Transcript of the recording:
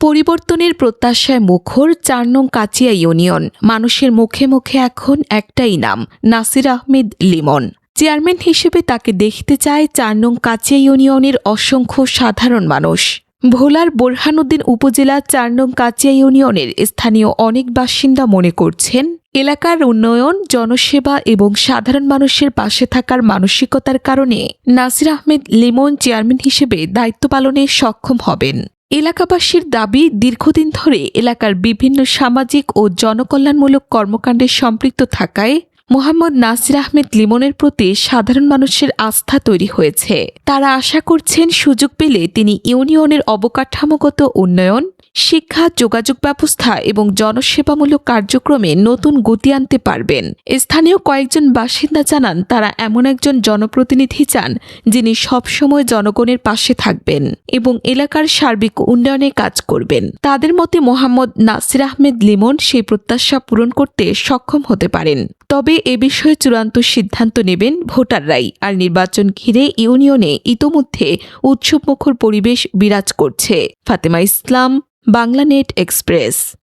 পরিবর্তনের প্রত্যাশায় মুখর ৪ নং কাচিয়া ইউনিয়ন। মানুষের মুখে মুখে এখন একটাই নাম, নাসির আহমেদ লিমন। চেয়ারম্যান হিসেবে তাকে দেখতে চায় ৪ নং কাচিয়া ইউনিয়নের অসংখ্য সাধারণ মানুষ। ভোলার বোরহানউদ্দিন উপজেলা ৪ নং কাচিয়া ইউনিয়নের স্থানীয় অনেক বাসিন্দা মনে করছেন, এলাকার উন্নয়ন, জনসেবা এবং সাধারণ মানুষের পাশে থাকার মানসিকতার কারণে নাসির আহমেদ লিমন চেয়ারম্যান হিসেবে দায়িত্ব পালনে সক্ষম হবেন। এলাকাবাসীর দাবি, দীর্ঘদিন ধরে এলাকার বিভিন্ন সামাজিক ও জনকল্যাণমূলক কর্মকাণ্ডে সম্পৃক্ত থাকায় মোহাম্মদ নাসির আহমেদ লিমনের প্রতি সাধারণ মানুষের আস্থা তৈরি হয়েছে। তারা আশা করছেন সুযোগ পেলে তিনি ইউনিয়নের অবকাঠামোগত উন্নয়ন, শিক্ষা, যোগাযোগ ব্যবস্থা এবং জনসেবামূলক কার্যক্রমে নতুন গতি আনতে পারবেন। স্থানীয় কয়েকজন বাসিন্দা জানান, তারা এমন একজন জনপ্রতিনিধি চান যিনি সবসময় জনগণের পাশে থাকবেন এবং এলাকার সার্বিক উন্নয়নে কাজ করবেন। তাদের মতে মোহাম্মদ নাসির আহমেদ লিমন সেই প্রত্যাশা পূরণ করতে সক্ষম হতে পারেন। তবে এ বিষয়ে চূড়ান্ত সিদ্ধান্ত নেবেন ভোটাররাই। আর নির্বাচন ঘিরে ইউনিয়নে ইতোমধ্যে উৎসবমুখর পরিবেশ বিরাজ করছে। ফাতেমা ইসলাম, বাংলানেট এক্সপ্রেস।